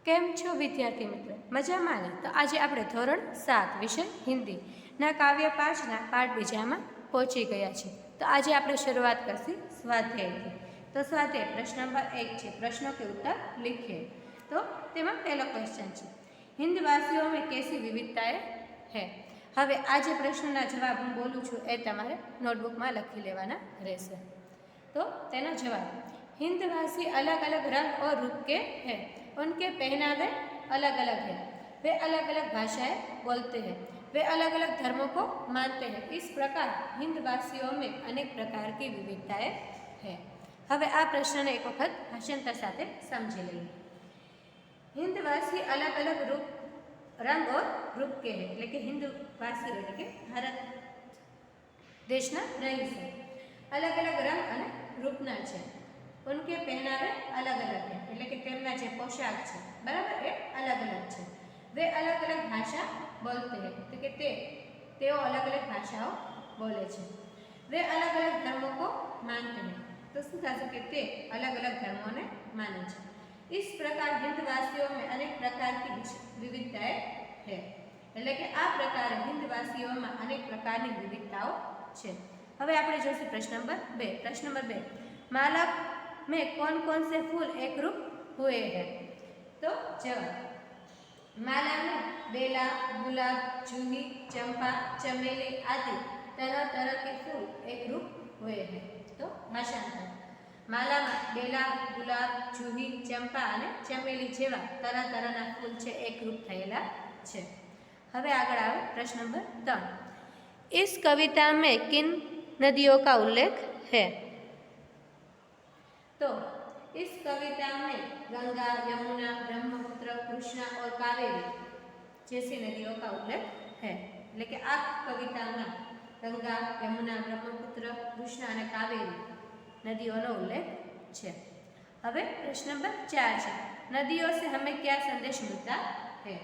કેમ છો વિદ્યાર્થી મિત્રો? મજામાં ને? તો આજે આપણે ધોરણ 7 વિષય હિન્દીના કાવ્ય 5ના પાઠ બીજામાં પહોંચી ગયા છીએ. તો આજે આપણે શરૂઆત કરશી સ્વાધ્યાયથી. તો સ્વાધ્યાય પ્રશ્ન નંબર 1 છે, પ્રશ્નો કે ઉત્તર लिखिए. તો તેમાં પહેલો ક્વેશ્ચન છે, હિન્દવાસીઓ में कैसी विविधताएं है. હવે આ જે પ્રશ્નના જવાબ હું બોલું છું એ તમારે નોટબુકમાં લખી લેવાના રહેશે. तो तेना जवाब, हिंदवासी अलग अलग रंग और रूप के हैं, उनके पहनावे अलग अलग हैं, वे अलग अलग भाषाएं बोलते हैं, वे अलग अलग धर्मों को मानते हैं. इस प्रकार हिंदवासियों में अनेक प्रकार की विविधताएं हैं. હવે આ પ્રશ્નને એક વખત ભાષાંતર સાથે સમજી લઈએ. हिंदवासी अलग अलग रूप रंग और रूप के हैं, એટલે કે हिंदवासी એટલે કે ભારત દેશના રહીશો अलग अलग रंग અને रूपना છે. उनके पहनावे अलग अलग है, એટલે કે તેમના જે પોશાક છે બરાબર એ અલગ અલગ છે. वे अलग अलग भाषा बोलते हैं, એટલે કે તેઓ અલગ અલગ ભાષાઓ બોલે છે. वे अलग अलग धर्मों को मानते हैं, તો શું થશે કે તે अलग अलग ધર્મોને માને છે. इस प्रकार हिंदवासियों में अनेक प्रकार की विविधताएं है, એટલે કે આ પ્રકારે હિન્દવાસીઓમાં અનેક પ્રકારની વિવિધતાઓ છે. હવે આપણે જોઈશું પ્રશ્ન નંબર 2. પ્રશ્ન નંબર 2, माला में कौन कौन से फूल एक रूप हुए हैं. तो जवाब, माला में बेला, गुलाब, जूही, चंपा, चमेली आदि तरह तरह के फूल एक रूप हुए हैं. तो भाषांतर, माला में बेला, गुलाब, जूही, चंपा અને ચમેલી જેવા તરહ તરહના ફૂલ છે એક રૂપ થયેલા છે. હવે આગળ આવે પ્રશ્ન નંબર 3, इस कविता में किन नदियों का उल्लेख है. तो इस कविता में गंगा, यमुना, ब्रह्मपुत्र, कृष्णा और कावेरी जैसी नदियों का उल्लेख है. એટલે કે આ કવિતામાં ગંગા, યમુના, બ્રહ્મપુત્ર, કૃષ્ણા અને કાવેરી નદીઓનો ઉલ્લેખ છે. હવે પ્રશ્ન નંબર 4 છે, नदियों से हमें क्या संदेश मिलता है.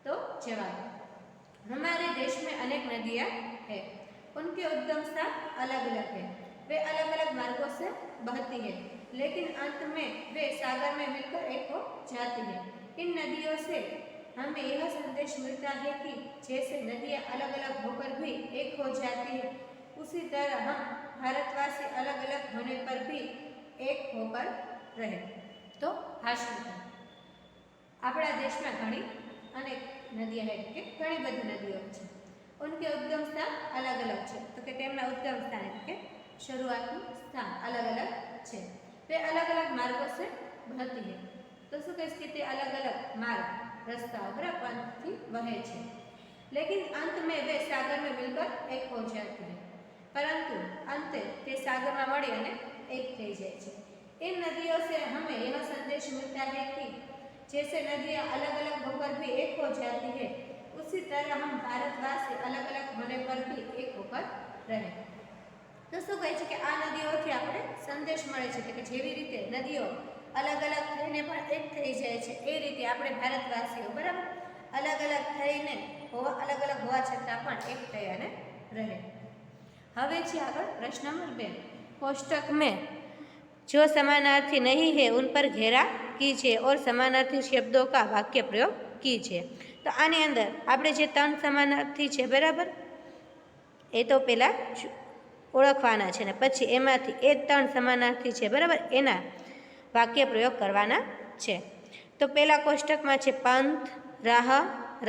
तो जवाब, हमारे देश में अनेक नदियाँ हैं, उनके उद्गम स्थान अलग अलग है, वे अलग अलग मार्गों से बहती है, लेकिन अंत में वे सागर में मिलकर एक हो जाती है. इन नदियों से हमें यह संदेश मिलता है कि जैसे नदियाँ अलग अलग होकर भी एक हो जाती है, उसी तरह हम भारतवासी अलग अलग होने पर भी एक होकर रहे. तो भाषांतर, આપણા દેશમાં ઘણી અનેક નદીઓ છે કે ઘણી બધી નદીઓ છે. उनके उद्गम स्थान अलग अलग है, तो कि તેમના ઉદ્ગમ સ્થાન એટલે કે શરૂઆતનું સ્થાન અલગ અલગ છે. वे अलग अलग मार्गों से बहती है, तो શું કહીશ કે તે અલગ અલગ માર્ગ રસ્તાઓ બરાબર પંથથી વહે છે. लेकिन अंत में वे सागर में मिलकर एक हो जाती है, परंतु अंते તે સાગરમાં મળી અને એક થઈ જાય છે. इन नदियों से हमें यह संदेश मिलता है कि जैसे नदियाँ अलग अलग होकर भी एक हो जाती है, उसी तरह हम भारतवासी अलग अलग होने पर भी एक होकर रहे. तो શું કહે છે કે આ નદીઓથી આપણે સંદેશ મળે છે કે જેવી રીતે નદીઓ અલગ અલગ થઈને પણ એક થઈ જાય છે એ રીતે આપણે ભારતવાસીઓ બરાબર અલગ અલગ થઈને અલગ અલગ હોવા છતાં પણ એક થઈ અને રહે. હવે છે આગળ પ્રશ્ન નંબર 2, कोष्टक में जो समानार्थी नहीं है उन पर घेरा कीजिए और समानार्थी शब्दों का वाक्य प्रयोग कीजिए. तो આની અંદર આપણે જે 3 સમાનાર્થી છે બરાબર એ તો પહેલાં ઓળખવાના છે ને પછી એમાંથી એ 3 સમાનાર્થી છે બરાબર એના વાક્ય પ્રયોગ કરવાના છે. તો પહેલાં કોષ્ટકમાં છે પંથ, રાહ,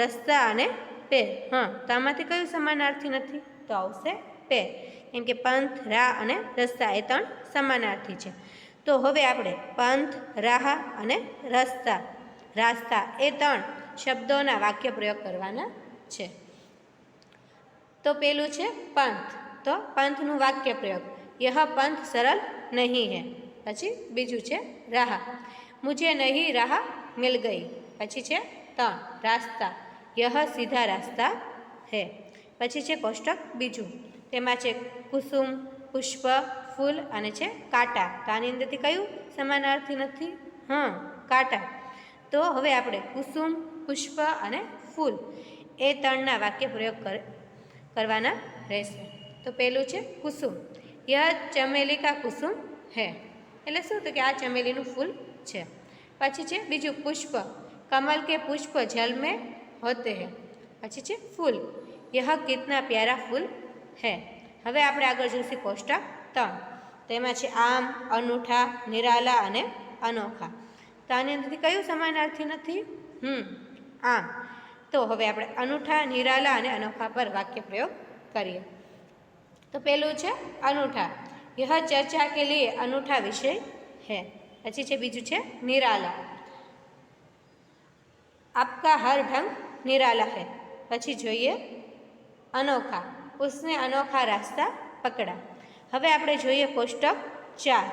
રસ્તા અને પેર. હા, તો આમાંથી કયું સમાનાર્થી નથી? તો આવશે પેર, કેમ કે પંથ, રાહ અને રસ્તા એ 3 સમાનાર્થી છે. તો હવે આપણે પંથ, રાહ અને રાસ્તા એ 3 શબ્દોના વાક્ય પ્રયોગ કરવાના છે. તો પેલું છે પંથ, તો પંથનું વાક્ય પ્રયોગ, यह पंथ सरल नहीं है. પછી બીજું છે રાહ, मुझे नहीं राह मिल गई. પછી છે 3 રાસ્તા, यह सीधा रास्ता है. પછી છે કોષ્ટક બીજું, તેમાં છે કુસુમ, પુષ્પ, ફૂલ અને છે કાંટા. તો આની અંદરથી કયું સમાનાર્થી નથી? હા, કાંટા. તો હવે આપણે કુસુમ, પુષ્પ અને ફૂલ એ 3ના વાક્ય પ્રયોગ કરવાના રહેશે. તો પહેલું છે કુસુમ, यह चमेली का कुसुम है. એટલે શું? તો કે આ ચમેલીનું ફૂલ છે. પછી છે બીજું પુષ્પ, कमल के पुष्प जल में होते हैं। પછી છે ફૂલ, यह कितना प्यारा फूल है। હવે આપણે આગળ જોઈશું કોષ્ટક 3, તેમાં છે આમ, અનૂઠા, નિરાલા અને અનોખા। તો આની અંદરથી કયું સમાનાર્થી નથી? આમ। તો હવે આપણે અનૂઠા, નિરાલા અને અનોખા પર વાક્ય પ્રયોગ કરીએ। તો પહેલું છે અનૂઠા, यह चर्चा के लिए अनूठा विषय है। પછી છે બીજું છે નિરાલા, आपका हर ढंग निराला है। પછી જોઈએ અનોખા, उसने अनोखा रास्ता पकड़ा। હવે આપણે જોઈએ કોષ્ટક 4,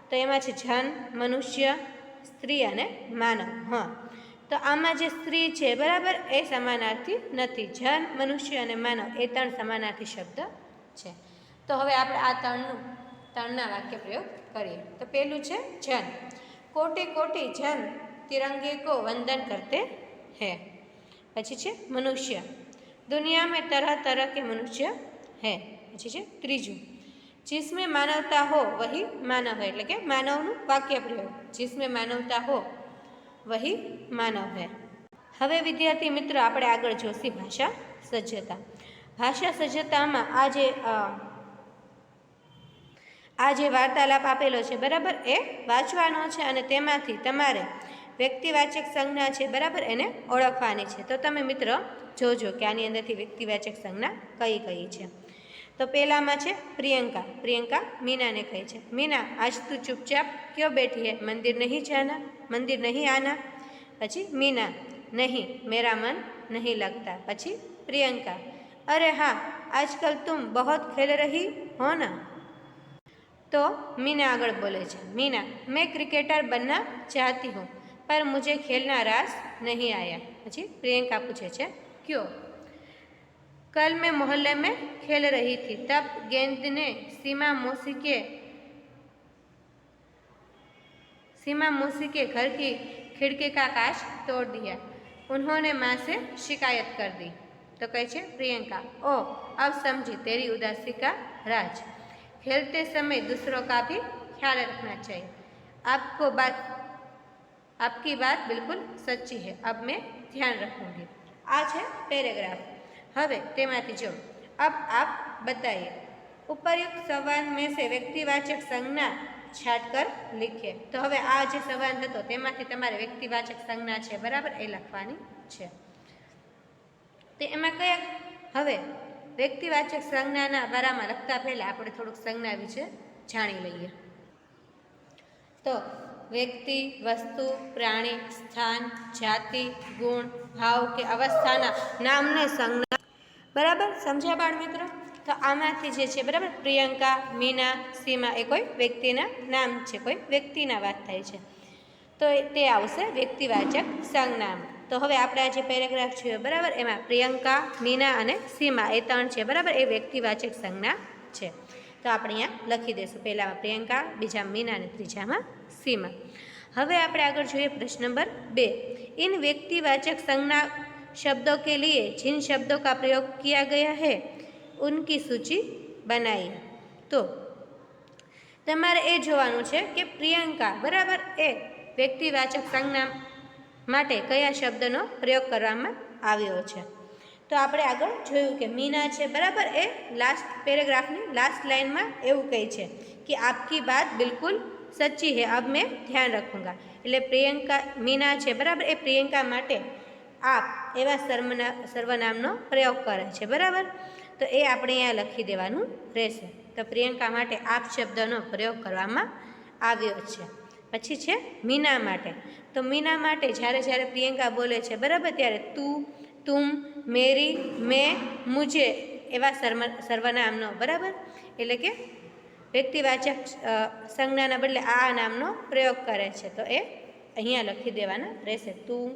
તો એમાં છે જન, મનુષ્ય, સ્ત્રી અને માનવ। તો આમાં જે સ્ત્રી છે બરાબર એ સમાનાર્થી નથી, જન, મનુષ્ય અને માનવ એ 3 સમાનાર્થી શબ્દ છે। તો હવે આપણે આ ત્રણના વાક્ય પ્રયોગ કરીએ। તો પહેલું છે જન, कोटि कोटि जन तिरंगे को वंदन करते हैं। પછી છે મનુષ્ય, दुनिया में तरह तरह के मनुष्य हैं। પછી છે ત્રીજું, जिसमें मानवता हो वही मानव है, એટલે કે માનવનું વાક્ય પ્રયોગ, जिसमें मानवता हो वही मानव है। હવે વિદ્યાર્થી મિત્રો આપણે આગળ જોશી ભાષા સજ્જતા। ભાષા સજ્જતામાં આ જે વાર્તાલાપ આપેલો છે બરાબર એ વાંચવાનો છે અને તેમાંથી તમારે વ્યક્તિવાચક સંજ્ઞા છે બરાબર એને ઓળખવાની છે। તો તમે મિત્ર જોજો કે આની અંદરથી વ્યક્તિવાચક સંજ્ઞા કઈ કઈ છે। તો પહેલામાં છે પ્રિયંકા, પ્રિયંકા મીનાને કહે છે, मीना आज तू चुपचाप क्यों बैठी है, मंदिर नहीं जाना, मंदिर नहीं आना। પછી मीना, नहीं मेरा मन नहीं लगता। પછી प्रियंका, अरे हाँ आजकल तुम बहुत खेल रही हो ना। तो मीना આગળ બોલે છે, मीना मैं क्रिकेटर बनना चाहती हूँ पर मुझे खेलना रास नहीं आया। પછી प्रियंका पूछे છે क्यों, कल मैं मोहल्ले में खेल रही थी तब गेंद ने सीमा मौसी के घर की खिड़की का कांच तोड़ दिया, उन्होंने माँ से शिकायत कर दी। तो कहे छे प्रियंका, ओ अब समझी तेरी उदासी का राज, खेलते समय दूसरों का भी ख्याल रखना चाहिए, आपकी बात बिल्कुल सच्ची है, अब मैं ध्यान रखूंगी। आ है पैराग्राफ। હવે તેમાંથી જો अब आप बताइए उपर्युक्त सवाल में से व्यक्तिवाचक संज्ञा छाटकर लिखिए। तो હવે આ જે સવાલ હતો તેમાંથી તમારે વ્યક્તિવાચક સંજ્ઞા છે બરાબર એ લખવાની છે। તો એમાં કયા, હવે વ્યક્તિવાચક સંજ્ઞાના બારામાં લખતા પહેલા આપણે થોડુંક સંજ્ઞા વિશે જાણી લઈએ। તો વ્યક્તિ, વસ્તુ, પ્રાણી, સ્થાન, જાતિ, ગુણ, ભાવ કે અવસ્થાના નામને સંજ્ઞા બરાબર સમજ્યા બાળ મિત્રો। તો આમાંથી જે છે બરાબર પ્રિયંકા, મીના, સીમા એ કોઈ વ્યક્તિના નામ છે, કોઈ વ્યક્તિના વાત થાય છે તો તે આવશે વ્યક્તિવાચક સંજ્ઞામાં। તો હવે આપણે આ જે પેરેગ્રાફ છે બરાબર એમાં પ્રિયંકા, મીના અને સીમા એ 3 છે બરાબર એ વ્યક્તિવાચક સંજ્ઞા છે। તો આપણે અહીંયા લખી દઈશું, પહેલામાં પ્રિયંકા, બીજામાં મીના અને ત્રીજામાં सीमा। હવે આપણે આગળ જોઈએ પ્રશ્ન નંબર 2, इन व्यक्तिवाचक संज्ञा शब्दों के लिए जिन शब्दों का प्रयोग किया गया है उनकी सूची बनाइए। तो તમારે એ જોવાનું છે કે પ્રિયંકા બરાબર એ વ્યક્તિવાચક સંજ્ઞા માટે કયા શબ્દનો પ્રયોગ કરવામાં આવ્યો છે। તો આપણે આગળ જોયું કે મીના છે બરાબર એ લાસ્ટ પેરેગ્રાફની લાસ્ટ લાઇનમાં એવું કહે છે કે આપકી બાત બિલકુલ સચ્ચી હે, અબ મેં ધ્યાન રખુંગા। એટલે પ્રિયંકા, મીના છે બરાબર એ પ્રિયંકા માટે આપ એવા સર્વનામનો પ્રયોગ કરે છે બરાબર। તો એ આપણે અહીંયા લખી દેવાનું રહેશે। તો પ્રિયંકા માટે આપ શબ્દનો પ્રયોગ કરવામાં આવ્યો છે। પછી છે મીના માટે, તો મીના માટે જ્યારે પ્રિયંકા બોલે છે બરાબર ત્યારે તું, તુમ, મેરી, મેં, મુझे એવા સર્વનામનો બરાબર એટલે કે વ્યક્તિવાચક સંજ્ઞાના બદલે આ નામનો પ્રયોગ કરે છે। તો એ અહીંયા લખી દેવાના રહેશે, તું,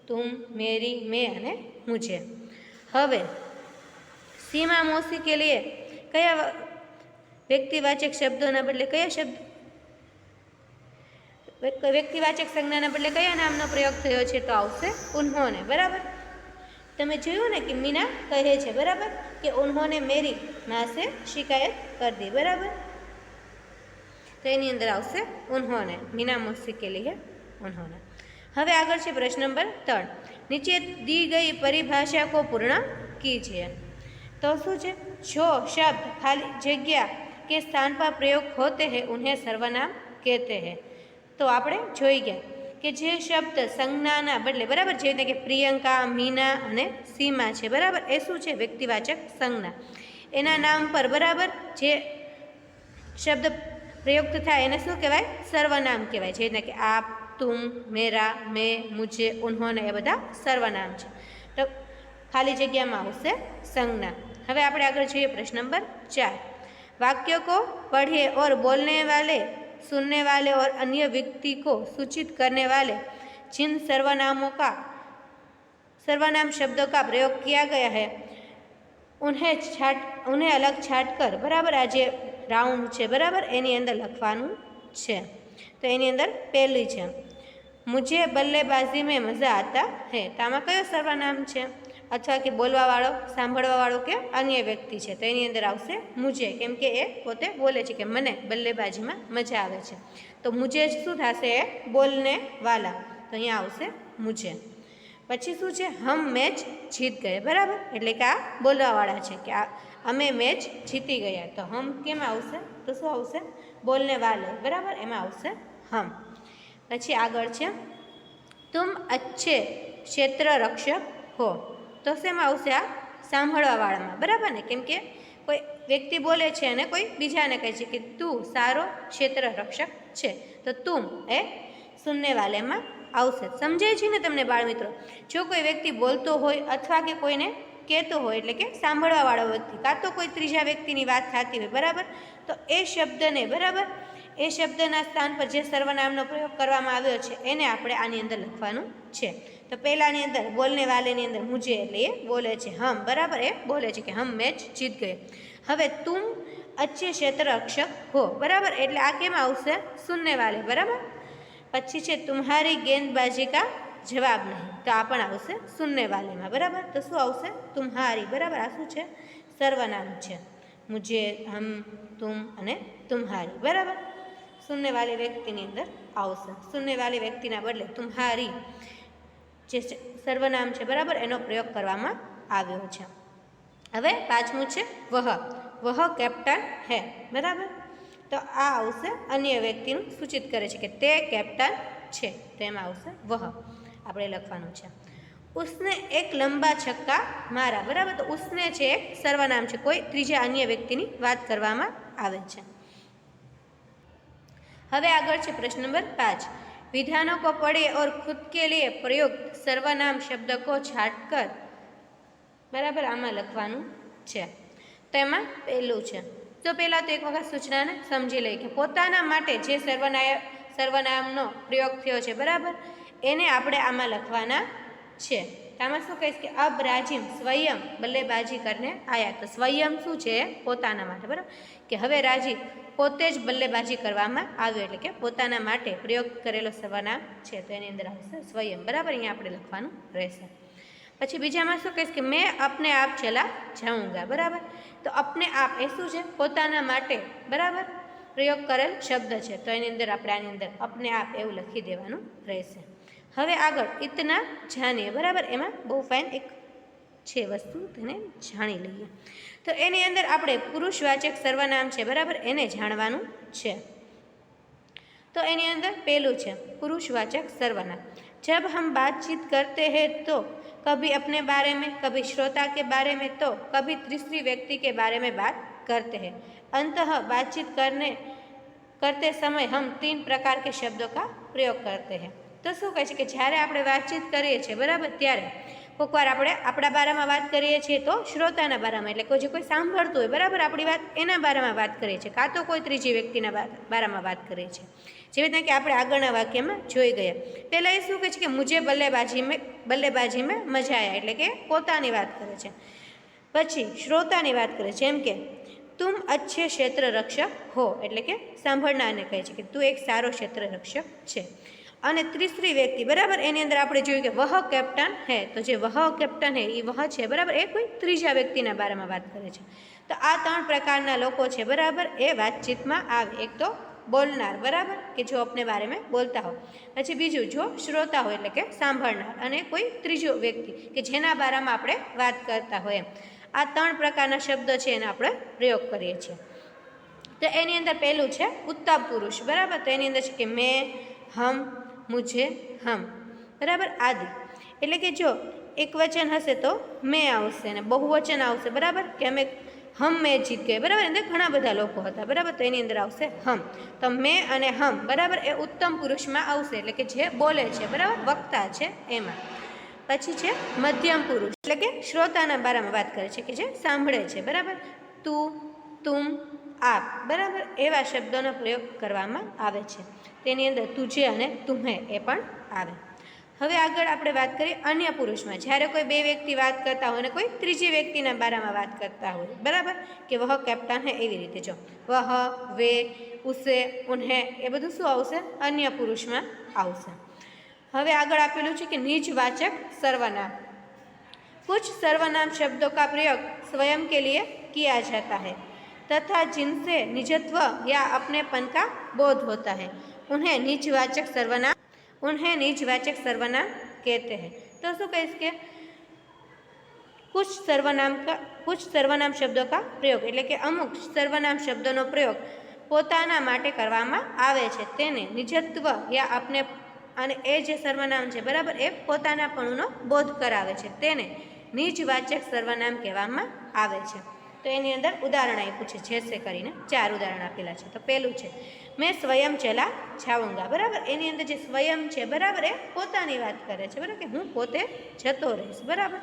તુમ, મેરી, મેં અને મુझे। હવે सीमा मौसी के लिए કયા વ્યક્તિવાચક શબ્દોના બદલે કયા શબ્દ વ્યક્તિવાચક સંજ્ઞાના બદલે કયા નામનો પ્રયોગ થયો છે? તો આવશે ઉન્હોને બરાબર। તમે જોયું ને કે મીના કહે છે બરાબર કે ઉન્હોને મેરી માँ से शिकायत कर दी बराबर। तो એની અંદર આવશે ઉન્હોને, मीना मौसी के लिए उन्होंने। હવે આગળ છે પ્રશ્ન નંબર 3, નીચે दी गई परिभाषा को पूर्ण कीजिए। तो શું છે, जो शब्द खाली जगह के स्थान पर प्रयोग होते हैं उन्हें सर्वनाम कहते हैं। तो આપણે જોઈ ગયા કે જે શબ્દ સંજ્ઞાના બદલે, બરાબર, જે રીતે કે પ્રિયંકા, મીના અને સીમા છે, બરાબર, એ શું છે, વ્યક્તિવાચક સંજ્ઞા. એના નામ પર, બરાબર, જે શબ્દ પ્રયુક્ત થાય એને શું કહેવાય, સર્વનામ કહેવાય. જે રીતે કે આપ, તુમ, મેરા, મેં, મુझे, उन्होंने, એ બધા સર્વનામ છે. તો ખાલી જગ્યામાં આવશે સંજ્ઞા. હવે આપણે આગળ જોઈએ પ્રશ્ન નંબર 4, वाक्यों को पढ़िए और बोलने वाले, सुनने वाले और अन्य व्यक्ति को सूचित करने वाले जिन सर्वनाम शब्दों का प्रयोग किया गया है उन्हें अलग छाट कर, बराबर, आ जे राउंड है, बराबर, एनी अंदर लखवानुं छे. तो एनी अंदर पहली है, मुझे बल्लेबाजी में मजा आता है. तो आमां कयो सर्वनाम है, अथवा कि बोलवावाळो, सांभळवावाळो के अन्य व्यक्ति है. तो एनी अंदर आवशे मुझे, केम के ए पोते बोले छे के मने बल्लेबाजीमां मजा आवे छे. तो मुझे शुं थशे, बोलने वाला. तो अहींया आवशे मुझे. पछी शुं छे, हम मैच जीत गए, बराबर, एटले के आ बोलवावाळा छे के आ अमे मैच जीती गया. तो हम केम आवशे, तो शुं आवशे, बोलने वाले, बराबर, एमां आवशे हम. पछी आगळ छे, तुम अच्छे क्षेत्र रक्षक हो. तो શેમાં આવશે, આ સાંભળવાવાળામાં, બરાબર ને, કેમ કે કોઈ વ્યક્તિ બોલે છે અને કોઈ બીજાને કહે છે કે તું સારો ક્ષેત્ર રક્ષક છે. તો તું એ સુનને વાલેમાં આવશે. સમજાય છે ને તમને બાળ મિત્રો? જો કોઈ વ્યક્તિ બોલતો હોય અથવા કે કોઈને કહેતો હોય, એટલે કે સાંભળવાવાળો વ્યક્તિ, કાં તો કોઈ ત્રીજા વ્યક્તિની વાત થતી હોય, બરાબર, તો એ શબ્દને, બરાબર, એ શબ્દના સ્થાન પર જે સર્વનામનો પ્રયોગ કરવામાં આવ્યો છે એને આપણે આની અંદર લખવાનું છે. તો પહેલાંની અંદર બોલને વાલેની અંદર મુझे, એટલે એ બોલે છે હમ, બરાબર, એ બોલે છે કે હમ મેચ જીત ગયે. હવે તુમ अच्छे क्षेत्र रक्षक हो, बराबर, એટલે આ કેમ આવશે, સુનને વાલે, બરાબર. પછી છે तुम्हारी गेंदबाजी का जवाब नहीं. તો આ પણ આવશે સુનને વાલેમાં, બરાબર. તો શું આવશે, तुम्हारी, બરાબર, આ શું છે, સર્વનામ છે. मुझे, हम, तुम અને तुम्हारी, બરાબર, સુનને વાલે વ્યક્તિની અંદર આવશે. સુનને વાલે વ્યક્તિના બદલે तुम्हारी જે સર્વનામ છે, બરાબર, એનો પ્રયોગ કરવામાં આવ્યો છે. હવે પાંચમું છે વહ કેપ્ટન હે, બરાબર. તો આ આવશે અન્ય વ્યક્તિનું સૂચિત કરે છે કે તે કેપ્ટન છે. તો એમાં આવશે વહ, આપણે લખવાનું છે. ઉસને એક લંબા છક્કા મારા, બરાબર. તો ઉસને છે એક સર્વનામ છે, કોઈ ત્રીજા અન્ય વ્યક્તિની વાત કરવામાં આવે છે. હવે આગળ છે પ્રશ્ન નંબર 5, विधानों को पढ़े और खुद के लिए प्रयुक्त सर्वनाम शब्द को छाट कर, बराबर, आमां लखवानुं छे. तो एमां पहेલું છે, તો પહેલાં તો એક વખત સૂચનાને સમજી લઈએ કે પોતાના માટે જે સર્વનામનો પ્રયોગ થયો છે, બરાબર, એને આપણે આમાં લખવાના છે. તો આમાં શું કહીશ કે અબ રાજીમ સ્વયં બલ્લેબાજી કરને આયા. તો સ્વયં શું છે, પોતાના માટે, બરાબર, કે હવે રાજી પોતે જ બલ્લેબાજી કરવામાં આવ્યો, એટલે કે પોતાના માટે પ્રયોગ કરેલો સર્વનામ છે. તો એની અંદર આવશે સ્વયં, બરાબર, અહીંયા આપણે લખવાનું રહેશે. પછી બીજામાં શું કહીશ કે મેં અપને આપ ચલા જાઉંગા, બરાબર. તો અપને આપ એ શું છે, પોતાના માટે, બરાબર, પ્રયોગ કરેલ શબ્દ છે. તો એની અંદર આપણે આની અંદર અપને આપ એવું લખી દેવાનું રહેશે. હવે આગળ ઇતના જાણીએ, બરાબર, એમાં બહુ ફાઇન એક છે વસ્તુ, તેને જાણી લઈએ. તો એની અંદર આપણે પુરુષવાચક સર્વનામ છે, બરાબર, એને જાણવાનું છે. તો એની અંદર પહેલું છે પુરુષવાચક સર્વનામ. जब हम बातचीत करते हैं तो कभी अपने बारे में, कभी श्रोता के बारे में, तो कभी तीसरी व्यक्ति के बारे में बात करते हैं. अंततः बातचीत करते समय हम 3 प्रकार के शब्दों का प्रयोग करते हैं. तो શું કહે છે કે જ્યારે આપણે વાતચીત કરીએ છીએ, બરાબર, ત્યારે કોઈક વાર આપણે આપણા બારામાં વાત કરીએ છીએ તો શ્રોતાના બારામાં, એટલે કોઈ જે કોઈ સાંભળતું હોય, બરાબર, આપણી વાત એના બારામાં વાત કરીએ છીએ, કાં તો કોઈ ત્રીજી વ્યક્તિના બારામાં વાત કરીએ છીએ. જેવી રીતના કે આપણે આગળના વાક્યમાં જોઈ ગયા. પહેલાં એ શું કહે છે કે મુझे બલ્લેબાજી મેં મજા આયા, એટલે કે પોતાની વાત કરે છે. પછી શ્રોતાની વાત કરે છે, જેમ કે તુમ અચ્છે ક્ષેત્ર રક્ષક હો, એટલે કે સાંભળનારને કહે છે કે તું એક સારો ક્ષેત્ર રક્ષક છે. અને ત્રીસરી વ્યક્તિ, બરાબર, એની અંદર આપણે જોયું કે વહ કેપ્ટન હે. તો જે વહ કેપ્ટન હે એ વહ છે, બરાબર, એ કોઈ ત્રીજા વ્યક્તિના બારામાં વાત કરે છે. તો આ 3 પ્રકારના લોકો છે, બરાબર, એ વાતચીતમાં આવે. એક તો बोलनार, बराबर कि जो अपने बारे में बोलता हो। पछी बीजू जो श्रोता हो एटले के सांभळनार अने कोई त्रीजो व्यक्ति कि जेना बारामां आपणे वात करता होय। आ 3 प्रकारना शब्दो छे एनो आपणे प्रयोग करीए छीए। तो एनी अंदर पहेलुं छे उत्तम पुरुष, बराबर। तो एनी अंदर छे कि मैं, हम, मुझे, हम, बराबर आदि। एटले के जो एक वचन हशे तो मैं आवशे ने बहुवचन आवशे, बराबर कि अमे हम मैं जीत गए, बराबर। अंदर घणा बधा लोको हता, बराबर। तो एनी अंदर आवशे हम। तो मैं अने हम, बराबर ए उत्तम पुरुषमां आवशे एटले के जे बोले छे, बराबर वक्ता छे एमां। पछी छे मध्यम पुरुष एटले के श्रोताना बारामां वात करे छे कि जे सांभळे छे, बराबर। तू, तुम, आप, बराबर एवा शब्दोनो प्रयोग करवामां आवे छे। तेनी अंदर तुझे अने तुम्हें ए पण आवे। हवे आगळ आपणे वात करीए अन्य पुरुषमां। ज्यारे कोई बे व्यक्ति वात करता होय अने कोई त्रीजी व्यक्तिना बारामां वात करता होय, बराबर कि वह कैप्टन है, एवी रीते जो वह, वे, उसे, उन्हें ए बधुं शुं आवशे? अन्य पुरुषमां आवशे। हवे आगळ आपेलुं छे कि निजवाचक सर्वनाम। कुछ सर्वनाम शब्दों का प्रयोग स्वयं के लिए किया जाता है तथा जिनसे निजत्व या अपनेपन का बोध होता है उन्हें निजवाचक सर्वनाम कहते हैं। तो शू कहीश के कुछ सर्वनाम शब्दों का प्रयोग एटले के अमुक सर्वनाम शब्दों प्रयोग पोताना माटे करवामां आवे छे तेने निजत्व या अपने अने ए जे सर्वनाम छे, बराबर ए पोतानापणुनो बोध करावे छे तेने निजवाचक सर्वनाम कहेवामां आवे छे। तो एनी अंदर उदाहरण आप्युं छे जैसे करीने 4 उदाहरण आपेला छे। तो पहेलुं छे मैं स्वयं चला जाऊंगा, बराबर। एनी अंदर जे स्वयं छे, बराबर ए पोतानी वात करे छे, बराबर कि हूँ पोते जतो रहीश, बराबर।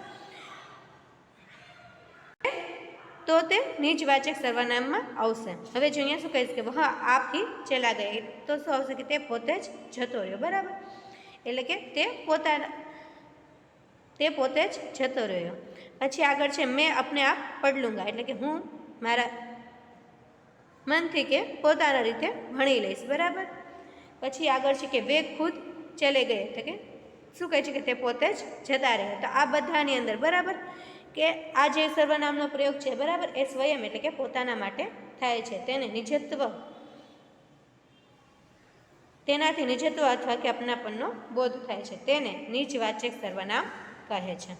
तो ते निजवाचक सर्वनाममां आवशे। हवे जो अहींया शुं कहीश के वह आप ही चला गए, तो शुं आवशे कि ते पोते ज जतो रह्यो, बराबर। एटले के ते पोते ज जतो रह्यो। पछी आगळ छे मैं अपने आप पढ़ लूँगा एटले के हूँ मारा मनथी के पोताना रीते भणी लईश, बराबर। पछी आगळ छे के वे खुद चले गए एटले के शुं कहे छे के ते पोते ज जता रह्या। तो आ बधानी अंदर, बराबर के आ जे सर्वनामनो प्रयोग छे, बराबर ए स्वयं एटले के पोताना माटे थाय छे तेने निजत्व तेनाथी निजत्व अथवा के अपनापणनो बोध थाय छे तेने निजवाचक सर्वनाम कहे छे।